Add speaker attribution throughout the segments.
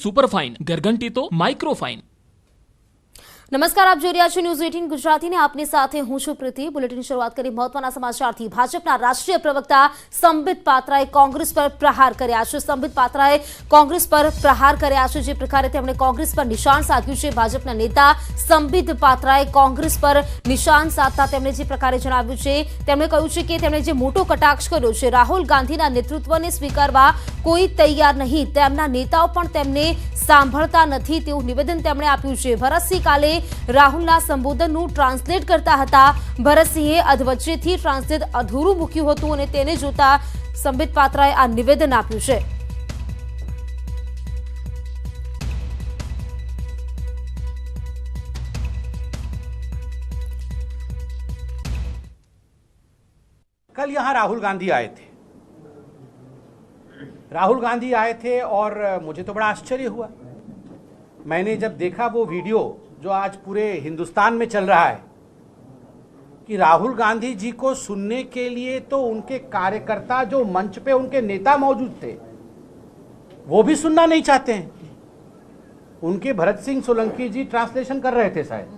Speaker 1: સુપરફાઇન, ગરગંટી તો માઇક્રોફાઇન।
Speaker 2: નમસ્કાર, આપ જોઈ રહ્યા છો ન્યૂઝ 18 ગુજરાતીને આપની સાથે હું છું પ્રીતિ। બુલેટિન શરૂઆત કરી મહત્વના સમાચારથી। ભાજપના રાષ્ટ્રીય પ્રવક્તા સંબિત પાત્રાએ કોંગ્રેસ પર પ્રહાર કર્યા છે। સંબિત પાત્રાએ કોંગ્રેસ પર પ્રહાર કર્યા છે। જે પ્રકારે તેમણે કોંગ્રેસ પર નિશાન સાધ્યું છે। ભાજપના નેતા સંબિત પાત્રાએ કોંગ્રેસ પર નિશાન સાધતા તેમણે જે પ્રકારે જણાવ્યું છે, તેમણે કહ્યું છે કે તેમણે જે મોટો કટાક્ષ કર્યો છે, રાહુલ ગાંધીના નેતૃત્વને સ્વીકારવા કોઈ તૈયાર નહીં, તેમના નેતાઓ પણ તેમને સાંભળતા નથી તેવું નિવેદન તેમણે આપ્યું છે। ભરતસિંહ કાલે રાહુલના સંબોધનનું ટ્રાન્સલેટ કરતા હતા। ભરતસિંહે અધવચ્ચેથી ટ્રાન્સલેટ અધૂરું મૂક્યું હતું અને તેને જોતા સંબિત પાત્રાએ આ નિવેદન આપ્યું છે।
Speaker 3: कल यहां राहुल गांधी आए थे। राहुल गांधी आए थे और मुझे तो बड़ा आश्चर्य हुआ। मैंने जब देखा वो वीडियो जो आज पूरे हिंदुस्तान में चल रहा है कि राहुल गांधी जी को सुनने के लिए तो उनके कार्यकर्ता जो मंच पे उनके नेता मौजूद थे वो भी सुनना नहीं चाहते हैं। उनके भरत सिंह सोलंकी जी ट्रांसलेशन कर रहे थे, शायद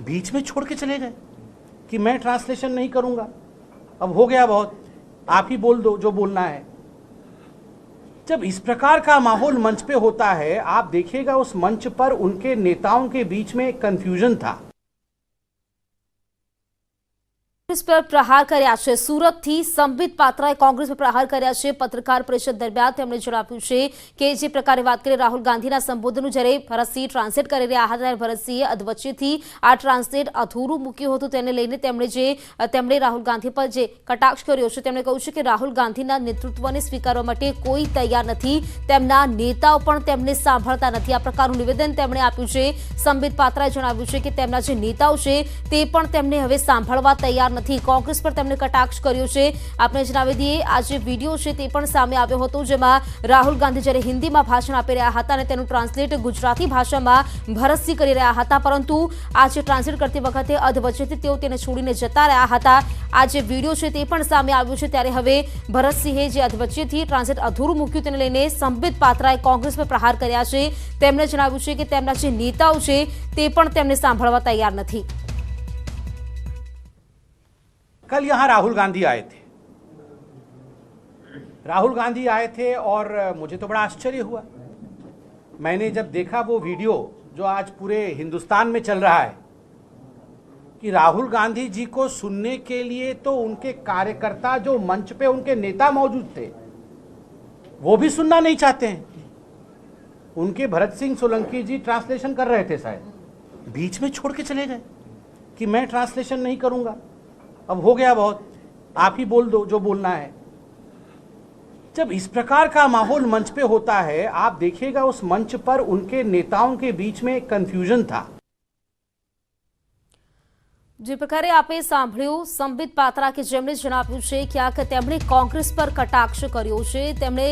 Speaker 3: बीच में छोड़ के चले गए कि मैं ट्रांसलेशन नहीं करूंगा, अब हो गया बहुत, आप ही बोल दो जो बोलना है। जब इस प्रकार का माहौल मंच पे होता है, आप देखिएगा उस मंच पर उनके नेताओं के बीच में कंफ्यूजन था।
Speaker 2: कांग्रेस पर प्रहार કર્યા છે। સુરતથી સંબિત પાત્રાએ કોંગ્રેસ પર પ્રહાર કર્યા છે। પત્રકાર પરિષદ દરમિયાન તેમણે જણાવ્યું છે કે જે પ્રકારે વાત કરીએ રાહુલ ગાંધીના સંબોધનનું જ્યારે ભરતસિંહ ટ્રાન્સલેટ કરી રહ્યા હતા ત્યારે ભરતસિંહે અધવચ્ચેથી આ ટ્રાન્સલેટ અધૂરું મૂક્યું હતું। તેને લઈને તેમણે રાહુલ ગાંધી પર જે કટાક્ષ કર્યો છે, તેમણે કહ્યું છે કે રાહુલ ગાંધીના નેતૃત્વને સ્વીકારવા માટે કોઈ તૈયાર નથી, તેમના નેતાઓ પણ તેમને સાંભળતા નથી। આ પ્રકારનું નિવેદન તેમણે આપ્યું છે। સંબિત પાત્રાએ જણાવ્યું છે કે તેમના જે નેતાઓ છે તે પણ તેમને હવે સાંભળવા તૈયાર નથી। કોંગ્રેસ પર તેમણે કટાક્ષ કર્યો છે। આપણે જણાવી દઈએ આ જે વિડીયો છે તે પણ સામે આવ્યો હતો, જેમાં રાહુલ ગાંધી જ્યારે હિન્દીમાં ભાષણ આપી રહ્યા હતા અને તેનું ટ્રાન્સલેટ ગુજરાતી ભાષામાં ભરતસિંહ કરી રહ્યા હતા, પરંતુ આ જે ટ્રાન્સલેટ કરતી વખતે અધવચ્ચેથી તેઓ તેને છોડીને જતા રહ્યા હતા। આ જે વિડીયો છે તે પણ સામે આવ્યો છે। ત્યારે હવે ભરતસિંહે જે અધવચ્ચેથી ટ્રાન્સલેટ અધૂરું મૂક્યું તેને લઈને સંબિત પાત્રાએ કોંગ્રેસ પર પ્રહાર કર્યા છે। તેમણે જણાવ્યું છે કે તેમના જે નેતાઓ છે તે પણ તેમને સાંભળવા તૈયાર નથી।
Speaker 3: कल यहां राहुल गांधी आए थे। राहुल गांधी आए थे और मुझे तो बड़ा आश्चर्य हुआ। मैंने जब देखा वो वीडियो जो आज पूरे हिंदुस्तान में चल रहा है कि राहुल गांधी जी को सुनने के लिए तो उनके कार्यकर्ता जो मंच पे उनके नेता मौजूद थे वो भी सुनना नहीं चाहते हैं। उनके भरत सिंह सोलंकी जी ट्रांसलेशन कर रहे थे, शायद बीच में छोड़ के चले गए कि मैं ट्रांसलेशन नहीं करूंगा, अब हो गया बहुत, आप ही बोल दो जो बोलना है। जब इस प्रकार का माहौल मंच पे होता है, आप देखिएगा उस मंच पर उनके नेताओं के बीच में कंफ्यूजन था।
Speaker 2: જે પ્રકારે આપણે સાંભળ્યું સંબિત પાત્રા કે જેમણે જણાવ્યું છે ક્યાંક તેમણે કોંગ્રેસ પર કટાક્ષ કર્યો છે। તેમણે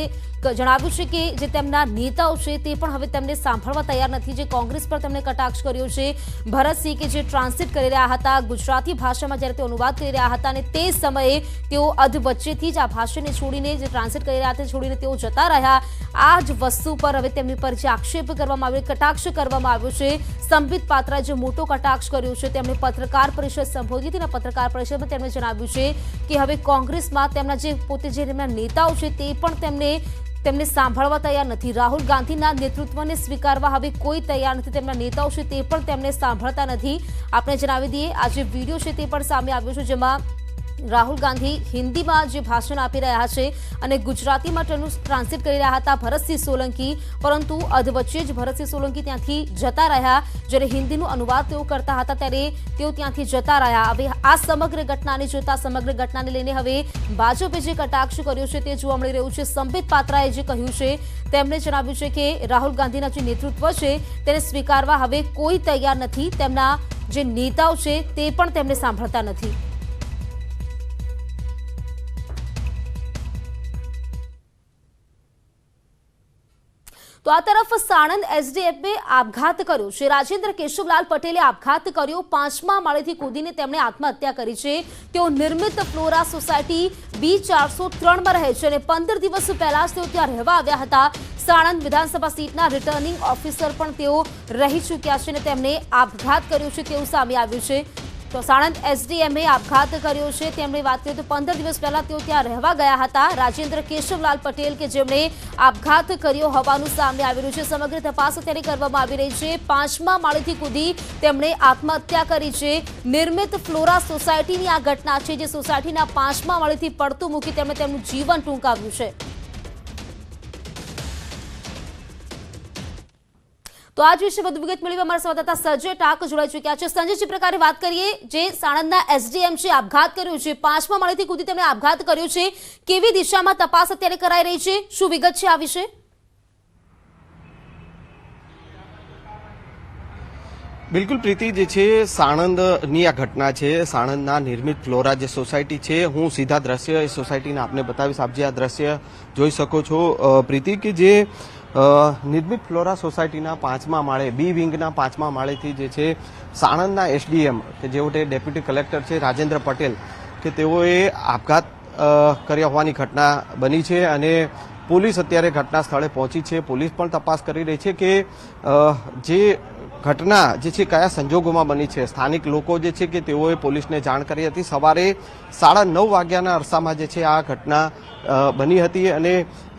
Speaker 2: જણાવ્યું છે કે જે તેમના નેતાઓ છે તે પણ હવે તેમને સાંભળવા તૈયાર નથી। જે કોંગ્રેસ પર તેમણે કટાક્ષ કર્યો છે ભરતસિંહ કે જે ટ્રાન્સલેટ કરી રહ્યા હતા ગુજરાતી ભાષામાં જ્યારે તેઓ અનુવાદ કરી રહ્યા હતા અને તે સમયે તેઓ અધવચ્ચેથી જ આ ભાષાને છોડીને જે ટ્રાન્સલેટ કરી રહ્યા હતા છોડીને તેઓ જતા રહ્યા। આ જ વસ્તુ પર હવે તેમની પર જે આક્ષેપ કરવામાં આવ્યો, કટાક્ષ કરવામાં આવ્યો છે, સંબિત પાત્રાએ જે મોટો કટાક્ષ કર્યો છે તેમણે પત્રકાર પરિષદ સંબોધી હતી અને પત્રકાર પરિષદમાં તેમણે જણાવ્યું છે કે હવે કોંગ્રેસમાં તેમના જે પોતે જે તેમના નેતાઓ છે તે પણ તેમને સાંભળવા તૈયાર નથી। રાહુલ ગાંધીના નેતૃત્વને સ્વીકારવા હવે કોઈ તૈયાર નથી, તેમના નેતાઓ છે તે પણ તેમને સાંભળતા નથી। આપણે જણાવી દઈએ આ જે વિડીયો છે તે પણ સામે આવ્યો છે, જેમાં રાહુલ ગાંધી હિન્દીમાં જે ભાષણ આપી રહ્યા છે અને ગુજરાતીમાં તેનું ટ્રાન્સલેટ કરી રહ્યા હતા ભરતસિંહ સોલંકી, પરંતુ અધવચ્ચે જ ભરતસિંહ સોલંકી ત્યાંથી જતા રહ્યા। જ્યારે હિન્દીનું અનુવાદ તેઓ કરતા હતા ત્યારે તેઓ ત્યાંથી જતા રહ્યા। હવે આ સમગ્ર ઘટનાને જોતા સમગ્ર ઘટનાને લઈને હવે ભાજપે જે કટાક્ષ કર્યો છે તે જોવા મળી રહ્યું છે। સંબિત પાત્રાએ જે કહ્યું છે તેમણે જણાવ્યું છે કે રાહુલ ગાંધીના જે નેતૃત્વ છે તેને સ્વીકારવા હવે કોઈ તૈયાર નથી, તેમના જે નેતાઓ છે તે પણ તેમને સાંભળતા નથી। તો આ તરફ સાણંદ એસડીએફે આપઘાત કર્યો છે। રાજેન્દ્ર કેશવલાલ પટેલે આપઘાત કર્યો। 5મા માળેથી કૂદીને તેમણે આત્મહત્યા કરી છે। તેઓ નિર્મિત ફ્લોરા સોસાયટી B403માં રહે છે અને 15 દિવસ પહેલા તેઓ ત્યાં રહેવા આવ્યા હતા। સાણંદ વિધાનસભા સીટના રિટર્નિંગ ઓફિસર પણ તેઓ રહી ચૂક્યા છે અને તેમણે આપઘાત કર્યો છે તેવું સામે આવ્યું છે। તો સાણંદ એસડીએમએ આપઘાત કર્યો છે। તેમણે વાત કરીએ તો 15 દિવસ પહેલા તેઓ ત્યાં રહેવા ગયા હતા। રાજેન્દ્ર કેશવલાલ પટેલ કે જેમણે આપઘાત કર્યો હોવાનું સામે આવી રહ્યું છે। સમગ્ર તપાસ અત્યારે કરવામાં આવી રહી છે। 5મા માળેથી કૂદી તેમણે આત્મહત્યા કરી છે। નિર્મિત ફ્લોરા સોસાયટીની આ ઘટના છે, જે સોસાયટીના 5મા માળેથી પડતું મૂકી તેમણે તેમનું જીવન ટૂંકાવ્યું છે। તો આજ વિશે વધુ વિગત મેળવી અમારા સંવાદદાતા સંજય ટાક જોડાઈ ચૂક્યા છે। સંજય, જે પ્રકારે વાત કરીએ, જે સાણંદના એસડીએમ છે આપઘાત કર્યો છે, 5મા માળેથી કૂદી તેમણે આપઘાત કર્યો છે, કેવી દિશામાં તપાસ અત્યારે કરાઈ રહી છે, શું વિગત છે આ વિશે?
Speaker 4: બિલકુલ પ્રીતિ, જે છે સાણંદની આ ઘટના છે, સાણંદના નિર્મિત ફ્લોરા જે સોસાયટી છે, હું સીધા દ્રશ્ય એ સોસાયટીને આપને બતાવીશ। આપ જે આ દ્રશ્ય જોઈ શકો છો પ્રીતિ, કે જે નિર્મિત ફ્લોરા સોસાયટીના 5મા માળે બી વિંગના 5મા માળેથી જે છે સાણંદના એસડીએમ કે જેઓ ડેપ્યુટી કલેક્ટર છે રાજેન્દ્ર પટેલ, કે તેઓએ આપઘાત કર્યા હોવાની ઘટના બની છે અને પોલીસ અત્યારે ઘટના સ્થળે પહોંચી છે। પોલીસ પણ તપાસ કરી રહી છે કે જે ઘટના જે છે કયા સંજોગોમાં બની છે। સ્થાનિક લોકો જે છે કે તેઓએ પોલીસને જાણ કરી હતી। સવારે 9:30 વાગ્યાના અરસામાં જે છે આ ઘટના બની હતી અને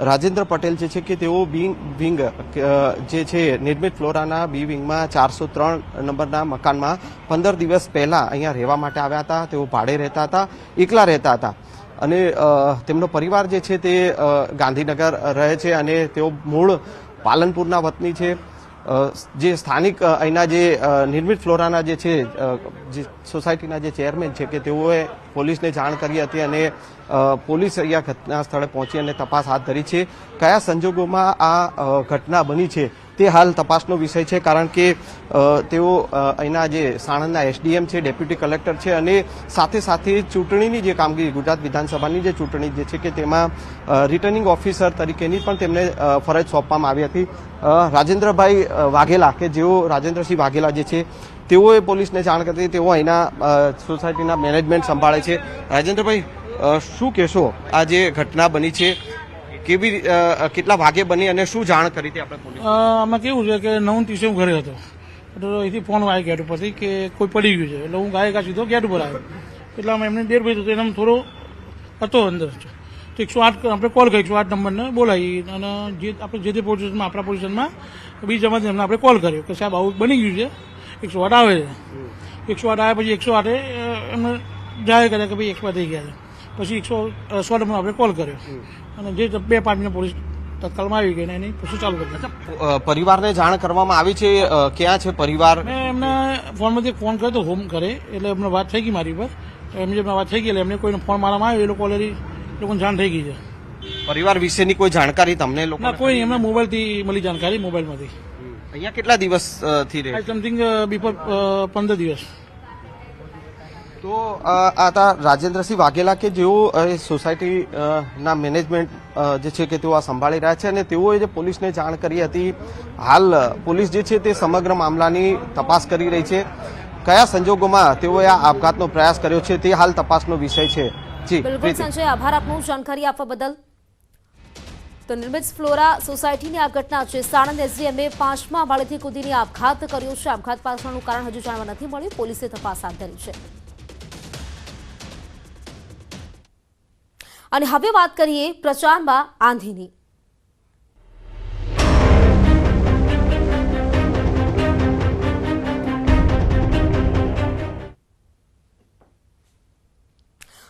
Speaker 4: રાજેન્દ્ર પટેલ જે છે કે તેઓ વિંગ જે છે નિર્મિત ફ્લોરાના બી વિંગમાં 403 નંબરના મકાનમાં 15 દિવસ પહેલા અહીંયા રહેવા માટે આવ્યા હતા। તેઓ ભાડે રહેતા હતા, એકલા રહેતા હતા અને તેમનો પરિવાર જે છે તે ગાંધીનગર રહે છે અને તેઓ મૂળ પાલનપુરના વતની છે। જે સ્થાનિક અહીંના જે નિર્મિત ફ્લોરાના જે છે જે સોસાયટીના જે ચેરમેન છે કે તેઓએ પોલીસને જાણ કરી હતી અને પોલીસ અહીંયા ઘટના સ્થળે પહોંચી અને તપાસ હાથ ધરી છે। કયા સંજોગોમાં આ ઘટના બની છે તે હાલ તપાસનો વિષય છે, કારણ કે તેઓ અહીંના જે સાણંદના એસડીએમ છે, ડેપ્યુટી કલેક્ટર છે અને સાથે સાથે ચૂંટણીની જે કામગીરી, ગુજરાત વિધાનસભાની જે ચૂંટણી જે છે કે તેમાં રિટર્નિંગ ઓફિસર તરીકેની પણ તેમને ફરજ સોંપવામાં આવી હતી। રાજેન્દ્રભાઈ વાઘેલા, કે જેઓ રાજેન્દ્રસિંહ વાઘેલા જે છે તેઓએ પોલીસને જાણ કરી હતી, તેઓ અહીંના સોસાયટીના મેનેજમેન્ટ સંભાળે છે। રાજેન્દ્રભાઈ, શું કહેશો આ જે ઘટના બની છે, કેવી કેટલા વાગે બની અને શું જાણ કરી હતી આપણે પોલીસ?
Speaker 5: આમાં કેવું છે કે 9:30 હું ઘરે હતો, એટલે અહીંથી ફોન આવ્યો ગેટ ઉપરથી કે કોઈ પડી ગયું છે, એટલે હું ગાયકા સીધો ગેટ ઉપર આવ્યો। એટલે આમાં એમને દેર ભાઈ હતો, એમ થોડો હતો અંદર, તો 108 આપણે કોલ કર્યો, 108 નંબરને બોલાવી અને જે આપણે જે પોઝિશનમાં આપણા પોઝિશનમાં બીજામાં એમને આપણે કોલ કર્યો કે સાહેબ આવું બની ગયું છે, 108 આવે છે। 108 આવ્યા પછી 108 એમને જાહેર કર્યા કે ભાઈ 108 થઈ ગયા છે। પછી 100 નંબર આપણે કોલ કર્યો અને જે 2-5 મિનિટ પોલીસ તત્કાલમાં આવી ગઈ ને એની પછી ચાલુ કરી।
Speaker 4: પરિવારને જાણ કરવામાં આવી છે? ક્યાં છે પરિવાર?
Speaker 5: મેં એમને ફોનમાંથી ફોન કર્યો તો હોમ કરે, એટલે એમને વાત થઈ ગઈ મારી પર, એમની જે વાત થઈ ગઈ એટલે એમને કોઈને ફોન મારવામાં આવ્યો, એ લોકો ઓલરેડી લોકોને જાણ થઈ ગઈ છે।
Speaker 4: પરિવાર વિશેની કોઈ જાણકારી તમને લોકો?
Speaker 5: ના, કોઈ એમના મોબાઈલથી મળી જાણકારી, મોબાઈલમાંથી।
Speaker 4: અહીંયા કેટલા દિવસ થી રહે?
Speaker 5: સમથિંગ બિફોર 15 દિવસ।
Speaker 4: તો આ હતા રાજેન્દ્રસિંહ વાઘેલા, કે જેઓ સોસાયટી ના મેનેજમેન્ટ જે છે કે તેઓ આ સંભાળી રહ્યા છે અને તેઓએ જે પોલીસને જાણ કરી હતી। હાલ પોલીસ જે છે તે સમગ્ર મામલાની તપાસ કરી રહી છે। કયા સંજોગોમાં તેઓએ આ આપઘાતનો પ્રયાસ કર્યો છે તે હાલ તપાસનો વિષય છે। જી
Speaker 2: બિલકુલ સંજય, આભાર આપનું જાણકારી આપવા બદલ। તો નિર્મિત ફ્લોરા સોસાયટીની આ ઘટના છે। સાણંદ એસડીએમએ 5મા માળેથી કૂદીને આપઘાત કર્યો છે। આપઘાત પાછળનું કારણ હજુ જાણવા નથી મળ્યું, પોલીસે તપાસ હાથ ધરી છે। અને હવે વાત કરીએ પ્રચારમાં આંધીની।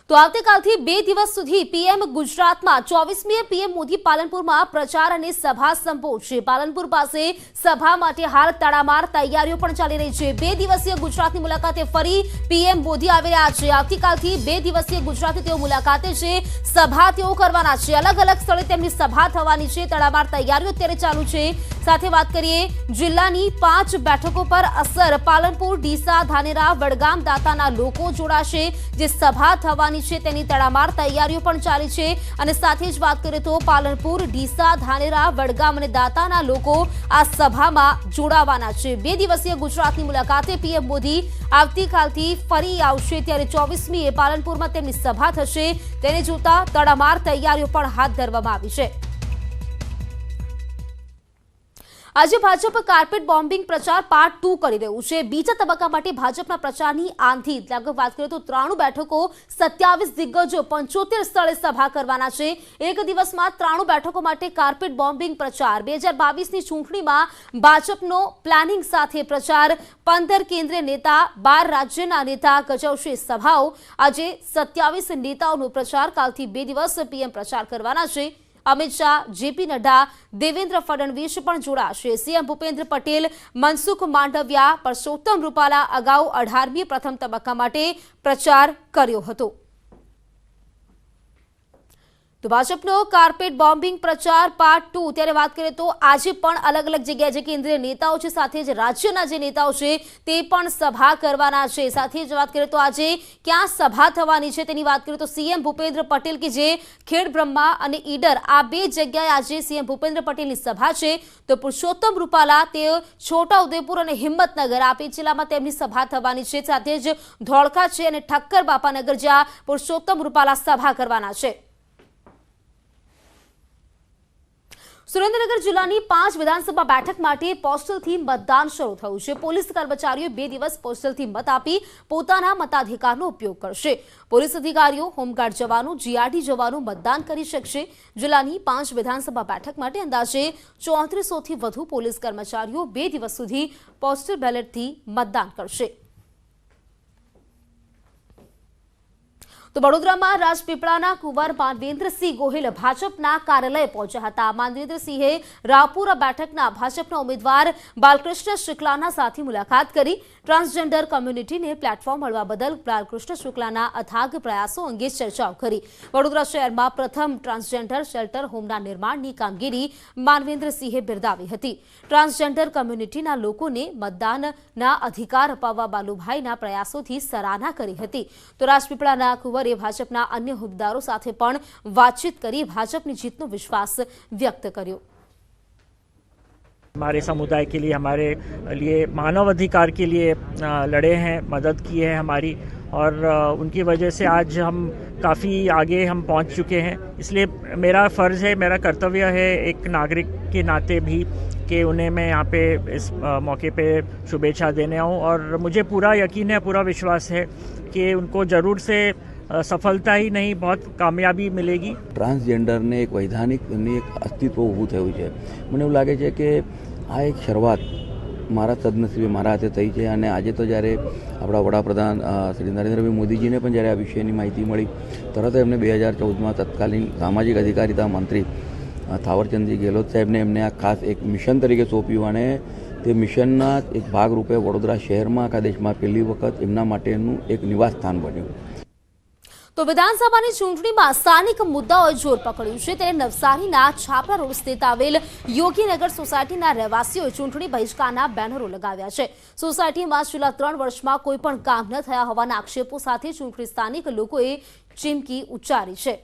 Speaker 2: તો આવતીકાલથી 2 દિવસ સુધી પીએમ ગુજરાતમાં 24મીએ પીએમ મોદી પાલનપુરમાં પ્રચાર અને સભા સંબોધશે। પાલનપુર પાસે સભા માટે હાલ તડામાર તૈયારીઓ પણ ચાલી રહી છે। 2 દિવસીય ગુજરાતની મુલાકાતે ફરી પીએમ મોદી આવી રહ્યા છે। આવતીકાલથી 2 દિવસીય ગુજરાતની તેઓ મુલાકાતે છે, સભા તેઓ કરવાના છે। અલગ અલગ સ્થળે તેમની સભા થવાની છે। તડામાર તૈયારીઓ અત્યારે ચાલુ છે। સાથે વાત કરીએ જિલ્લાની 5 બેઠકો પર અસર, પાલનપુર, ડીસા, ધાનેરા, વડગામ, દાંતાના લોકો જોડાશે, જે સભા થવાની થવાની છે તેની તડામાર તૈયારીઓ પણ ચાલી છે અને સાથે જ વાત કરીએ તો પાલનપુર, ડીસા, ધાનેરા, વડગામ અને દાંતાના લોકો આ સભામાં જોડાવાના છે। 2 દિવસીય ગુજરાતની મુલાકાતે પીએમ મોદી આવતીકાલથી ફરી આવશે ત્યારે 24મીએ પાલનપુરમાં તેમની સભા થશે। તેને જોતા તડામાર તૈયારીઓ પણ હાથ ધરવામાં આવી છે। આજે ભાજપ કાર્પેટ બોમ્બિંગ પ્રચાર પાર્ટ 2 કરી રહ્યું છે। બીજા તબક્કા માટે ભાજપના પ્રચારની આંધી લગભગ વાત કરીએ તો 93 બેઠકો, 27 દિગ્ગજો, 75 સ્થળે સભા કરવાના છે। એક દિવસમાં 93 બેઠકો માટે કાર્પેટ બોમ્બિંગ પ્રચાર। 2022ની ચૂંટણીમાં ભાજપનો પ્લાનિંગ સાથે પ્રચાર। 15 કેન્દ્રીય નેતા, 12 રાજ્યના નેતા ગજવશે સભાઓ। આજે 27 નેતાઓનો પ્રચાર। કાલથી 2 દિવસ પીએમ પ્રચાર કરવાના છે। અમિત શાહ, જેપી નડ્ડા, દેવેન્દ્ર ફડણવીસ પણ જોડાશે। સીએમ ભૂપેન્દ્ર પટેલ, મનસુખ માંડવિયા, પરસોત્તમ રૂપાલા અગાઉ 18મી પ્રથમ તબક્કા માટે પ્રચાર કર્યો હતો। તો ભાજપનો કાર્પેટ બોમ્બિંગ પ્રચાર પાર્ટ 2 ત્યારે વાત કરીએ તો આજે પણ અલગ અલગ જગ્યાએ જે કેન્દ્રીય નેતાઓ છે સાથે જ રાજ્યના જે નેતાઓ છે તે પણ સભા કરવાના છે। સાથે જ વાત કરીએ તો આજે ક્યાં સભા થવાની છે તેની વાત કરીએ તો સીએમ ભૂપેન્દ્ર પટેલ કે જે ખેડબ્રહ્મા અને ઈડર આ 2 જગ્યાએ આજે સીએમ ભૂપેન્દ્ર પટેલની સભા છે। તો પુરુષોત્તમ રૂપાલા તે છોટાઉદેપુર અને હિંમતનગર આ 2 જિલ્લામાં તેમની સભા થવાની છે। સાથે જ ધોળકા છે અને ઠક્કર બાપાનગર જ્યાં પુરુષોત્તમ રૂપાલા સભા કરવાના છે। સુરેન્દ્રનગર જિલ્લાની 5 વિધાનસભા બેઠક માટે પોસ્ટલથી મતદાન શરૂ થયું છે। પોલીસ કર્મચારીઓ 2 દિવસ પોસ્ટલથી મત આપી પોતાના મતાધિકારનો ઉપયોગ કરશે। પોલીસ અધિકારીઓ, હોમગાર્ડ જવાનો, જીઆરડી જવાનો મતદાન કરી શકશે। જિલ્લાની 5 વિધાનસભા બેઠક માટે અંદાજે 3400થી વધુ પોલીસ કર્મચારીઓ 2 દિવસ સુધી પોસ્ટલ બેલેટથી મતદાન કરશે। તો વડોદરામાં રાજપીપળાના કુંવર માનવેન્દ્રસિંહ ગોહિલ ભાજપના કાર્યાલય પહોંચ્યા હતા। માનવેન્દ્રસિંહે રાપુરા બેઠકના ભાજપના ઉમેદવાર બાલકૃષ્ણ શુક્લાના સાથે મુલાકાત કરી। ટ્રાન્સજેન્ડર કમ્યુનિટીને પ્લેટફોર્મ મળવા બદલ બાલકૃષ્ણ શુક્લાના અથાગ પ્રયાસો અંગે ચર્ચાઓ કરી। વડોદરા શહેરમાં પ્રથમ ટ્રાન્સજેન્ડર શેલ્ટર હોમના નિર્માણની કામગીરી માનવેન્દ્રસિંહે બિરદાવી હતી। ટ્રાન્સજેન્ડર કમ્યુનિટીના લોકોને મતદાનના અધિકાર અપાવવા બાલુભાઈના પ્રયાસોથી સરાહના કરી હતી। તો રાજપીપળાના કુંવર ભાજપના અન્ય હોદ્દેદારો સાથે પણ વાતચીત કરી ભાજપની જીતનો विश्वास व्यक्त કર્યો।
Speaker 6: हमारे समुदाय के लिए, हमारे लिए मानव अधिकार के लिए लड़े हैं, मदद की है हमारी, और उनकी वजह से आज हम काफ़ी आगे हम पहुंच चुके हैं। इसलिए मेरा फ़र्ज़ है, मेरा कर्तव्य है एक नागरिक के नाते भी कि उन्हें मैं यहाँ पे इस मौके पे शुभेच्छा देने आऊँ। और मुझे पूरा यकीन है, पूरा विश्वास है कि उनको ज़रूर से સફળતા ही નહીં, बहुत કામયાબી મિલેગી।
Speaker 7: ટ્રાન્સજેન્ડરને એક વૈધાનિક એક અસ્તિત્વ ઊભું થયું છે। મને એવું લાગે છે કે આ એક શરૂઆત મારા સદનસીબે મારા હાથે થઈ છે। અને આજે તો જ્યારે આપણા વડાપ્રધાન શ્રી નરેન્દ્રભાઈ મોદીજીને પણ જ્યારે આ વિષયની માહિતી મળી, તરત એમને 2014માં તત્કાલીન સામાજિક અધિકારિતા મંત્રી થાવરચંદજી ગેહલોત સાહેબને એમને આ ખાસ એક મિશન તરીકે સોંપ્યું અને તે મિશનના એક ભાગરૂપે વડોદરા શહેરમાં આખા દેશમાં પહેલી વખત એમના માટેનું એક નિવાસ સ્થાન બન્યું।
Speaker 2: તો વિધાનસભાની ચૂંટણીમાં સ્થાનિક મુદ્દાઓએ જોર પકડ્યું છે ત્યારે નવસારીના છાપરા રોડ સ્થિત આવેલ યોગીનગર સોસાયટીના રહેવાસીઓએ ચૂંટણી બહિષ્કારના બેનરો લગાવ્યા છે। સોસાયટીમાં છેલ્લા 3 વર્ષમાં કોઈ પણ કામ ન થયા હોવાના આક્ષેપો સાથે ચૂંટણી સ્થાનિક લોકોએ ચીમકી ઉચ્ચારી છે।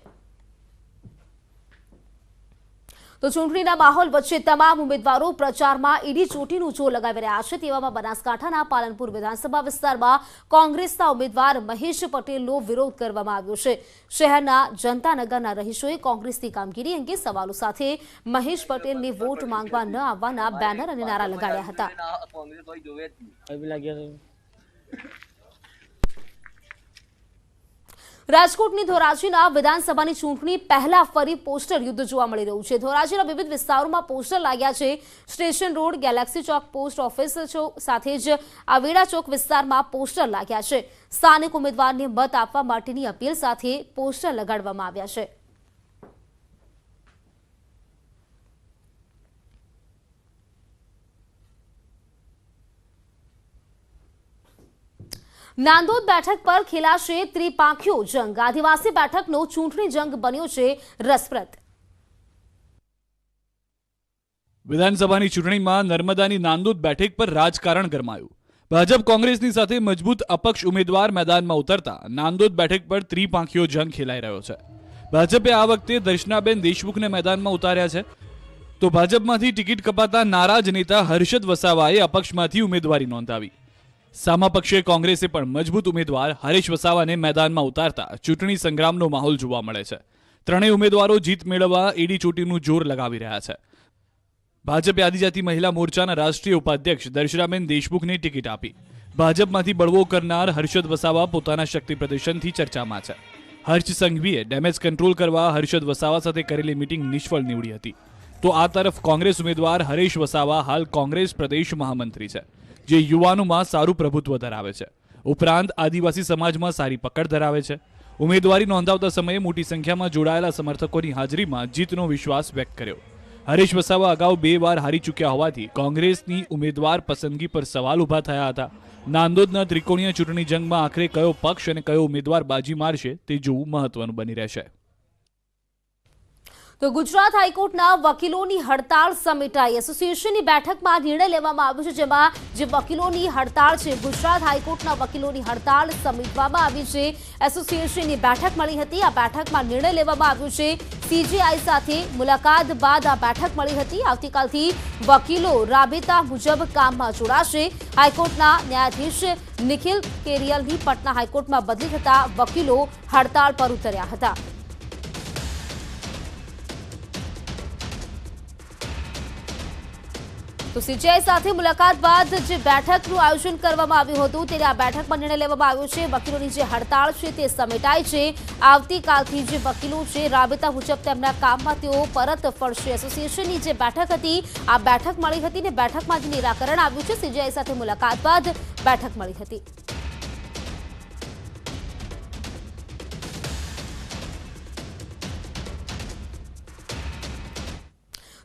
Speaker 2: તો ચૂંટણીના માહોલ વચ્ચે તમામ ઉમેદવારો પ્રચારમાં ઈડી ચોટીનું જોર લગાવી રહ્યા છે। તેવામાં બનાસકાંઠાના પાલનપુર વિધાનસભા વિસ્તારમાં કોંગ્રેસના ઉમેદવાર મહેશ પટેલનો વિરોધ કરવામાં આવ્યો છે। શહેરના જનતાનગરના રહીશોએ કોંગ્રેસની કામગીરી અંગે સવાલો સાથે મહેશ પટેલને વોટ માંગવા ન આવવાના બેનર અને નારા લગાડ્યા હતા। રાજકોટની ધોરાજીના વિધાનસભાની ચૂંટણી પહેલા ફરી પોસ્ટર યુદ્ધ જોવા મળી રહ્યું છે। ધોરાજીના વિવિધ વિસ્તારોમાં પોસ્ટર લાગ્યા છે। સ્ટેશન રોડ, ગેલેક્સી ચોક, પોસ્ટ ઓફિસ સાથે જ આવેડા ચોક વિસ્તારમાં પોસ્ટર લાગ્યા છે। સ્થાનિક ઉમેદવારને મત આપવા માટેની અપીલ સાથે પોસ્ટર લગાડવામાં આવ્યા છે। નાંદોદ બેઠક પર ખેલાશે ત્રિપાંખીયો જંગ। આદિવાસી બેઠકનો ચૂંટણી જંગ બન્યો છે રસપ્રદ।
Speaker 8: વિધાનસભાની ચૂંટણીમાં નર્મદાની નાંદોદ બેઠક પર રાજકારણ ગરમાયું। ભાજપ કોંગ્રેસની સાથે મજબૂત અપક્ષ ઉમેદવાર મેદાનમાં ઉતરતા નાંદોદ બેઠક પર ત્રિપાંખીયો જંગ ખેલાઈ રહ્યો છે. ભાજપે આ વખતે દર્શનાબેન દેશમુખને મેદાનમાં ઉતાર્યા છે, તો ભાજપમાંથી ટિકિટ કપાતા નારાજ નેતા હર્ષદ વસાવાએ અપક્ષમાંથી ઉમેદવારી નોંધાવી. સામા પક્ષે કોંગ્રેસે પણ મજબૂત ઉમેદવાર હરેશ વસાવાને મેદાનમાં ઉતારતા ચૂંટણી સંગ્રામનો માહોલ જોવા મળે છે. ત્રણેય ઉમેદવારો જીત મેળવવા એડી ચોટીનું જોર લગાવી રહ્યા છે. ભાજપે આદિજાતિ મહિલા મોરચાના રાષ્ટ્રીય ઉપાધ્યક્ષ દર્શનાબેન દેશમુખને ટિકિટ આપી. ભાજપમાંથી બળવો કરનાર હર્ષદ વસાવા પોતાના શક્તિ પ્રદર્શનથી ચર્ચામાં છે. હર્ષ સંઘવીએ ડેમેજ કંટ્રોલ કરવા હર્ષદ વસાવા સાથે કરેલી મીટિંગ નિષ્ફળ નીવડી હતી. તો આ તરફ કોંગ્રેસ ઉમેદવાર હરેશ વસાવા હાલ કોંગ્રેસ પ્રદેશ મહામંત્રી છે, જે યુવાનોમાં સારું પ્રભુત્વ ધરાવે છે. ઉપરાંત આદિવાસી સમાજમાં સારી પકડ ધરાવે છે. ઉમેદવારી નોંધાવતા સમયે મોટી સંખ્યામાં જોડાયેલા સમર્થકોની હાજરીમાં જીતનો વિશ્વાસ વ્યક્ત કર્યો. હરેશ વસાવા અગાઉ 2 વાર હારી ચૂક્યા હોવાથી કોંગ્રેસની ઉમેદવાર પસંદગી પર સવાલ ઊભા થયા હતા. નાંદોદના ત્રિકોણીય ચૂંટણી જંગમાં આખરે કયો પક્ષ અને કયો ઉમેદવાર બાજી મારશે તે જોવું મહત્વનું બની રહેશે.
Speaker 2: તો ગુજરાત હાઈકોર્ટના વકીલોની હડતાળ સમેટાઈ. એસોસિએશનની બેઠકમાં નિર્ણય લેવામાં આવ્યો છે, જેમાં જે વકીલોની હડતાળ છે, ગુજરાત હાઈકોર્ટના વકીલોની હડતાળ સમેટવામાં આવી છે. એસોસિએશનની બેઠક મળી હતી. આ બેઠકમાં નિર્ણય લેવામાં આવ્યો છે. સીજીઆઈ સાથે મુલાકાત બાદ આ બેઠક મળી હતી. આવતીકાલથી વકીલો રાબેતા મુજબ કામમાં જોડાશે. હાઈકોર્ટના ન્યાયાધીશ નિખિલ કેરિયલની પટના હાઈકોર્ટમાં બદલી થતા વકીલો હડતાળ પર ઉતર્યા હતા. તો સીજીઆઈ સાથે મુલાકાત બાદ જે બેઠકનું આયોજન કરવામાં આવ્યું હતું, ત્યારે આ બેઠકમાં નિર્ણય લેવામાં આવ્યો છે. વકીલોની જે હડતાળ છે તે સમેટાઈ છે. આવતીકાલથી જે વકીલો છે રાબેતા મુજબ તેમના કામમાં તેઓ પરત ફરશે. એસોસિએશનની જે બેઠક હતી, આ બેઠક મળી હતી ને બેઠકમાં જે નિરાકરણ આવ્યું છે, સીજીઆઈ સાથે મુલાકાત બાદ બેઠક મળી હતી.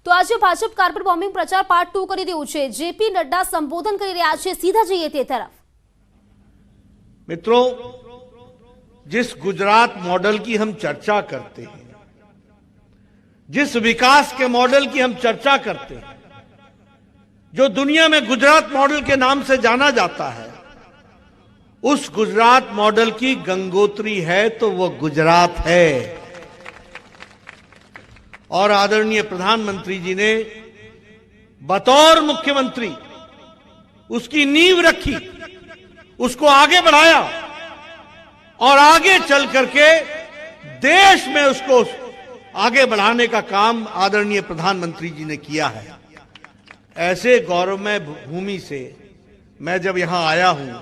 Speaker 2: તો આજે ભાજપ કાર્પેટ બોમ્બિંગ પ્રચાર પાર્ટ 2 કરી રહ્યું છે. જેપી નડ્ડા સંબોધન કરી રહ્યા છે. सीधा જઈએ તે તરફ.
Speaker 9: मित्रों, जिस गुजरात मॉडल की हम चर्चा करते हैं, जिस विकास के मॉडल की हम चर्चा करते हैं, जो दुनिया में गुजरात मॉडल के नाम से जाना जाता है, उस गुजरात मॉडल की गंगोत्री है तो वो गुजरात है. और आदरणीय प्रधानमंत्री जी ने बतौर मुख्यमंत्री उसकी नींव रखी, उसको आगे बढ़ाया और आगे चल करके देश में उसको आगे बढ़ाने का काम आदरणीय प्रधानमंत्री जी ने किया है. ऐसे गौरवमय भूमि से मैं जब यहां आया हूं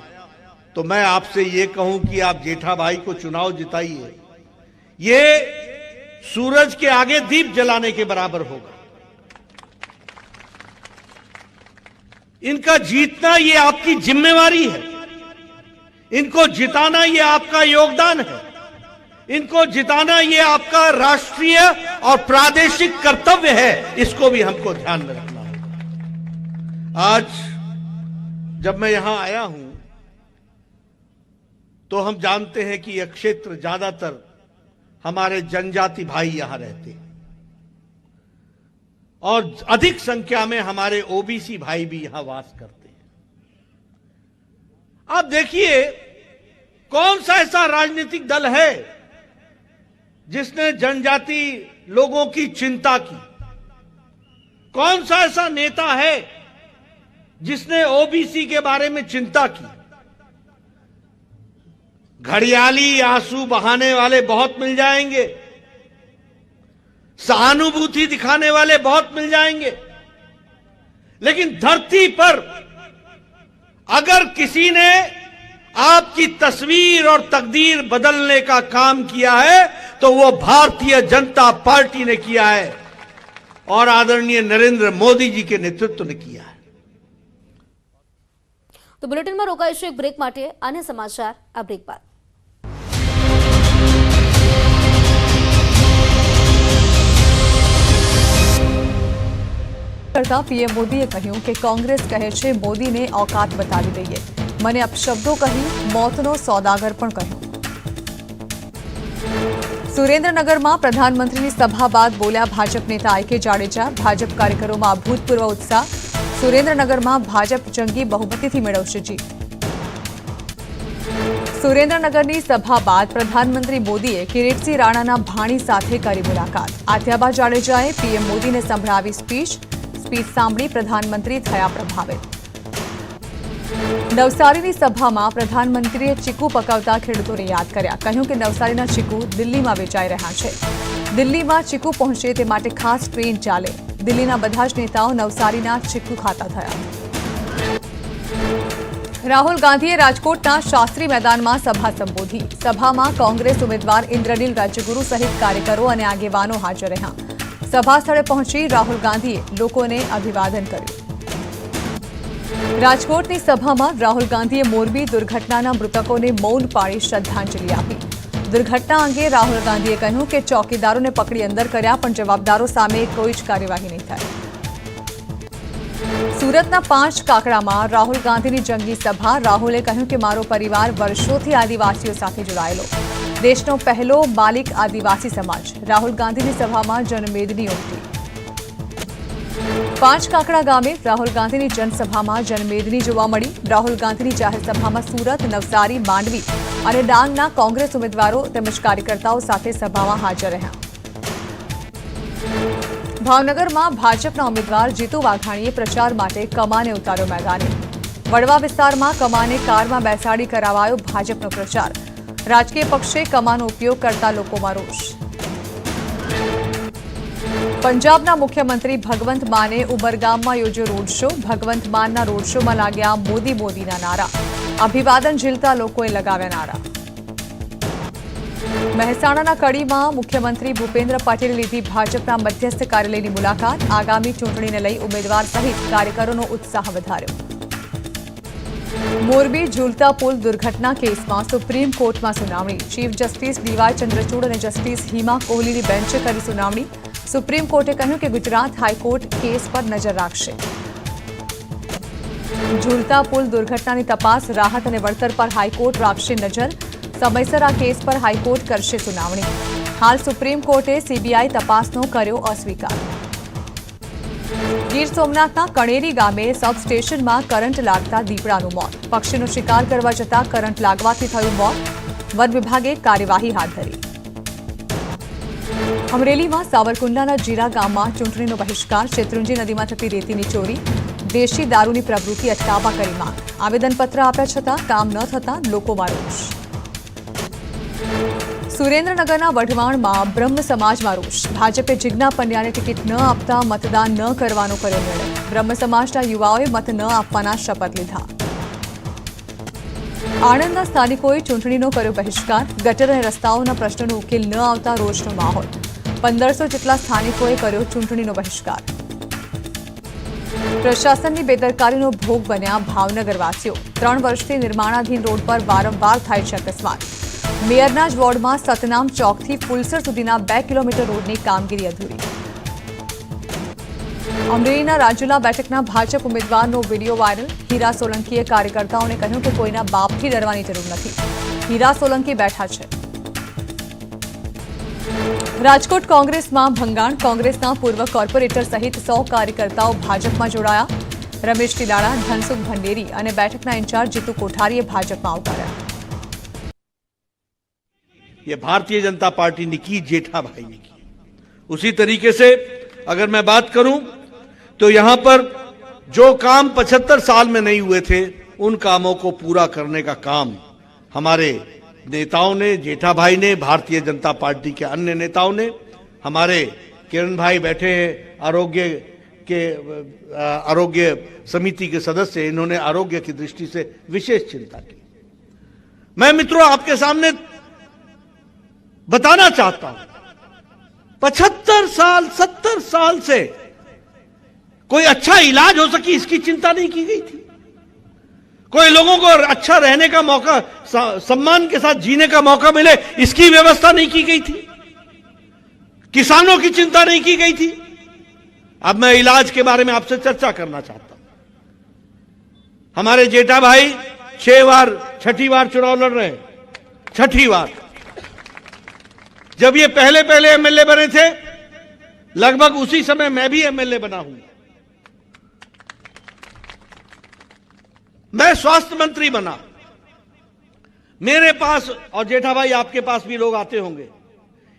Speaker 9: तो मैं आपसे ये कहूं कि आप जेठा भाई को चुनाव जिताइए. ये सूरज के आगे दीप जलाने के बराबर होगा. इनका जीतना ये आपकी जिम्मेवारी है. इनको जिताना ये आपका योगदान है. इनको जिताना ये आपका राष्ट्रीय और प्रादेशिक कर्तव्य है. इसको भी हमको ध्यान में रखना है. आज जब मैं यहां आया हूं तो हम जानते हैं कि यह क्षेत्र ज्यादातर हमारे जनजाति भाई यहां रहते हैं और अधिक संख्या में हमारे ओबीसी भाई भी यहां वास करते हैं. आप देखिए, कौन सा ऐसा राजनीतिक दल है जिसने जनजाति लोगों की चिंता की? कौन सा ऐसा नेता है जिसने ओबीसी के बारे में चिंता की? घड़ियाली आंसू बहाने वाले बहुत मिल जाएंगे, सहानुभूति दिखाने वाले बहुत मिल जाएंगे, लेकिन धरती पर अगर किसी ने आपकी तस्वीर और तकदीर बदलने का काम किया है तो वो भारतीय जनता पार्टी ने किया है और आदरणीय नरेंद्र मोदी जी के नेतृत्व ने किया है.
Speaker 2: તો બુલેટિનમાં રોકાઈશું એક બ્રેક માટે. અને સમાચાર આ બ્રેક બાદ.
Speaker 10: કરતા પીએમ મોદીએ કહ્યું કે કોંગ્રેસ કહે છે મોદીને औकात બતાવી દઈએ. મને અપશબ્દો કહી મોતનો સોદાગર પણ કહ્યું. સુરેન્દ્રનગરમાં પ્રધાનમંત્રીની સભા બાદ બોલ્યા ભાજપ નેતા આઈકે જાડેજા. ભાજપ કાર્યકરોમાં અભૂતપૂર્વ ઉત્સાહ. સુરેન્દ્રનગરમાં ભાજપ જંગી બહુમતીથી મેળવશે જીત. સુરેન્દ્રનગરની સભા બાદ પ્રધાનમંત્રી મોદીએ કિરીટસિંહ રાણાના ભાણી સાથે કરી મુલાકાત. આથ્યાબા જાડેજાએ પીએમ મોદીને સંભળાવી સ્પીચ સાંભળી પ્રધાનમંત્રી થયા પ્રભાવિત. નવસારીની સભામાં પ્રધાનમંત્રીએ ચીકુ પકાવતા ખેડૂતોને યાદ કર્યા. કહ્યું કે નવસારીના ચીકુ દિલ્હીમાં વેચાઈ રહ્યા છે. દિલ્હીમાં ચીકુ પહોંચે તે માટે ખાસ ટ્રેન ચાલે. દિલ્હીના બધા જ નેતાઓ નવસારીના ચીકુ ખાતા થયા. રાહુલ ગાંધીએ રાજકોટના શાસ્ત્રી મેદાનમાં સભા સંબોધી. સભામાં કોંગ્રેસ ઉમેદવાર ઇન્દ્રનીલ રાજ્યગુરુ સહિત કાર્યકરો અને આગેવાનો હાજર રહ્યા. સભા સ્થળે પહોંચી રાહુલ ગાંધીએ લોકોને અભિવાદન કર્યું. રાજકોટની સભામાં રાહુલ ગાંધીએ મોરબી દુર્ઘટનાના મૃતકોને મૌન પાળી શ્રદ્ધાંજલિ આપી. દુર્ઘટના અંગે રાહુલ ગાંધીએ કહ્યું કે ચોકીદારોને પકડી અંદર કર્યા પણ જવાબદારો સામે કોઈ જ કાર્યવાહી નહીં થાય. સુરતના 5 કાકડામાં રાહુલ ગાંધીની જંગી સભા. રાહુલે કહ્યું કે મારો પરિવાર વર્ષોથી આદિવાસીઓ સાથે જોડાયેલો. દેશનો પહેલો માલિક આદિવાસી સમાજ. રાહુલ ગાંધીની સભામાં જનમેદની ઉમટી. 5 કાકડા ગામે રાહુલ ગાંધીની જનસભામાં જનમેદની જોવા મળી. રાહુલ ગાંધીની જાહેર સભામાં સુરત, નવસારી, માંડવી અને ડાંગના કોંગ્રેસ ઉમેદવારો તેમજ કાર્યકર્તાઓ સાથે સભામાં હાજર રહ્યા. ભાવનગરમાં ભાજપના ઉમેદવાર જીતુ વાઘાણીએ પ્રચાર માટે કમાને ઉતાર્યો મેદાને. વડવા વિસ્તારમાં કમાને કારમાં બેસાડી કરાવાયો ભાજપનો પ્રચાર. રાજકીય પક્ષે કમાનો ઉપયોગ કરતા લોકોમાં રોષ. પંજાબના મુખ્યમંત્રી ભગવંત માને ઉમરગામમાં યોજ્યો રોડ શો. ભગવંત માનના રોડ શોમાં લાગ્યા મોદી મોદીના નારા. અભિવાદન ઝીલતા લોકોએ લગાવ્યા નારા. મહેસાણાના કડીમાં મુખ્યમંત્રી ભૂપેન્દ્ર પટેલે લીધી ભાજપના મધ્યસ્થ કાર્યાલયની મુલાકાત. આગામી ચૂંટણીને લઈ ઉમેદવાર સહિત કાર્યકરોનો ઉત્સાહ વધાર્યો. મોરબી ઝૂલતા પુલ દુર્ઘટના કેસમાં સુપ્રીમ કોર્ટમાં સુનાવણી. ચીફ જસ્ટિસ ડીવાય ચંદ્રચૂડ અને જસ્ટિસ હિમા કોહલીની બેન્ચે કરી સુનાવણી. સુપ્રીમ કોર્ટે કહ્યું કે ગુજરાત હાઈકોર્ટ કેસ પર નજર રાખશે. ઝૂલતા પુલ દુર્ઘટનાની તપાસ, રાહત અને વળતર પર હાઈકોર્ટ રાખશે નજર. સમયસર આ કેસ પર હાઈકોર્ટ કરશે સુનાવણી. હાલ સુપ્રીમ કોર્ટે સીબીઆઈ તપાસનો કર્યો અસ્વીકાર. ગીર સોમનાથના કણેરી ગામે સબસ્ટેશનમાં કરંટ લાગતા દીપડાનું મોત. પક્ષીનો શિકાર કરવા જતા કરંટ લાગવાથી થયું મોત. વન વિભાગે કાર્યવાહી હાથ ધરી. અમરેલીમાં સાવરકુંડલાના જીરા ગામમાં ચૂંટણીનો બહિષ્કાર. શેત્રુંજી નદીમાં થતી રેતીની ચોરી, દેશી દારૂની પ્રવૃત્તિ અટકાવવા કરી માંગ. આવેદનપત્ર આપ્યા છતાં કામ ન થતા લોકોમાં રોષ. સુરેન્દ્રનગરના વઢવાણમાં બ્રહ્મ સમાજમાં રોષ. ભાજપે જિજ્ઞા પંડ્યાને ટિકિટ ન આપતા મતદાન ન કરવાનો કર્યો નિર્ણય. બ્રહ્મ સમાજના યુવાઓએ મત ન આપવાના શપથ લીધા. આણંદના સ્થાનિકોએ ચૂંટણીનો કર્યો બહિષ્કાર. ગટર અને રસ્તાઓના પ્રશ્નોનો ઉકેલ ન આવતા રોષનો માહોલ. 1500 જેટલા સ્થાનિકોએ કર્યો ચૂંટણીનો બહિષ્કાર. પ્રશાસનની બેદરકારીનો ભોગ બન્યા ભાવનગરવાસીઓ. 3 વર્ષથી નિર્માણાધીન રોડ પર વારંવાર થાય છે અકસ્માત. મેયરના જ વોર્ડમાં સતનામ ચોકથી ફુલસર સુધીના 2 કિલોમીટર રોડની કામગીરી અધૂરી. અમરેલીના રાજુલા બેઠકના ભાજપ ઉમેદવારનો વિડીયો વાયરલ. હીરા સોલંકીએ કાર્યકર્તાઓને કહ્યું કે કોઈના બાપથી ડરવાની જરૂર નથી. હીરા સોલંકી બેઠા છે. રાજકોટ કોંગ્રેસમાં ભંગાણ. કોંગ્રેસના પૂર્વ કોર્પોરેટર સહિત 100 કાર્યકર્તાઓ ભાજપમાં જોડાયા. રમેશ ટીલાળા, ધનસુખ ભંડેરી અને બેઠકના ઇન્ચાર્જ જીતુ કોઠારીએ ભાજપમાં આવકાર્યા.
Speaker 9: ये भारतीय जनता पार्टी ने की, जेठा भाई ने की. उसी तरीके से अगर मैं बात करूं तो यहां पर जो काम 75 साल में नहीं हुए थे उन कामों को पूरा करने का काम हमारे नेताओं ने, जेठा भाई ने, भारतीय जनता पार्टी के अन्य नेताओं ने, हमारे किरण भाई बैठे हैं आरोग्य समिति के सदस्य, इन्होंने आरोग्य की दृष्टि से विशेष चिंता की. मैं मित्रों आपके सामने बताना चाहता हूं 75 साल 70 साल से कोई अच्छा इलाज हो सके इसकी चिंता नहीं की गई थी. कोई लोगों को अच्छा रहने का मौका, सम्मान के साथ जीने का मौका मिले इसकी व्यवस्था नहीं की गई थी. किसानों की चिंता नहीं की गई थी. अब मैं इलाज के बारे में आपसे चर्चा करना चाहता हूं. हमारे जेठा भाई 6 बार चुनाव लड़ रहे हैं. 6 बार. जब ये पहले एमएलए बने थे लगभग उसी समय मैं भी एमएलए बना हूं. मैं स्वास्थ्य मंत्री बना. मेरे पास और जेठा भाई आपके पास भी लोग आते होंगे,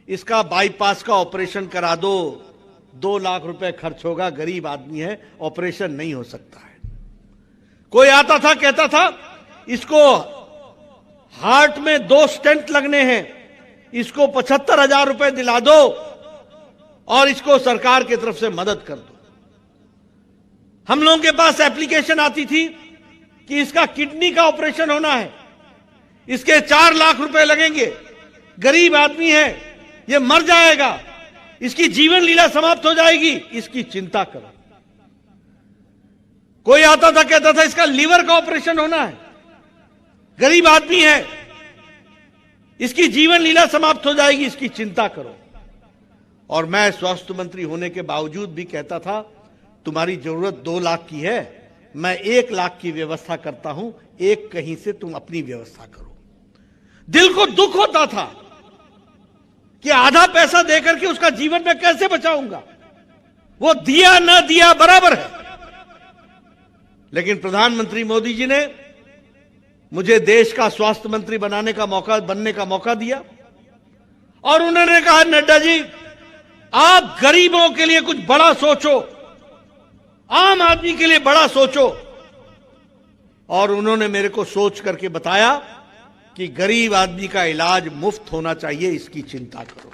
Speaker 9: इसका बाईपास का ऑपरेशन करा दो, 2 लाख रुपए खर्च होगा, गरीब आदमी है, ऑपरेशन नहीं हो सकता है। कोई आता था कहता था इसको हार्ट में 2 स्टेंट लगने हैं, इसको 75,000 रुपए दिला दो और इसको सरकार की तरफ से मदद कर दो। हम लोगों के पास एप्लीकेशन आती थी कि इसका किडनी का ऑपरेशन होना है, इसके 4 लाख रुपए लगेंगे, गरीब आदमी है, ये मर जाएगा, इसकी जीवन लीला समाप्त हो जाएगी, इसकी चिंता करो। कोई आता था कहता था इसका लीवर का ऑपरेशन होना है, गरीब आदमी है, इसकी जीवन लीला समाप्त हो जाएगी, इसकी चिंता करो। और मैं स्वास्थ्य मंत्री होने के बावजूद भी कहता था तुम्हारी जरूरत 2 लाख की है, मैं 1 लाख की व्यवस्था करता हूं, एक कहीं से तुम अपनी व्यवस्था करो। दिल को दुख होता था कि आधा पैसा देकर के उसका जीवन में कैसे बचाऊंगा, वो दिया ना दिया बराबर है। लेकिन प्रधानमंत्री मोदी जी ने मुझे देश का स्वास्थ्य मंत्री बनने का मौका दिया और उन्होंने कहा नड्डा जी आप गरीबों के लिए कुछ बड़ा सोचो, आम आदमी के लिए बड़ा सोचो। और उन्होंने मेरे को सोच करके बताया कि गरीब आदमी का इलाज मुफ्त होना चाहिए, इसकी चिंता करो।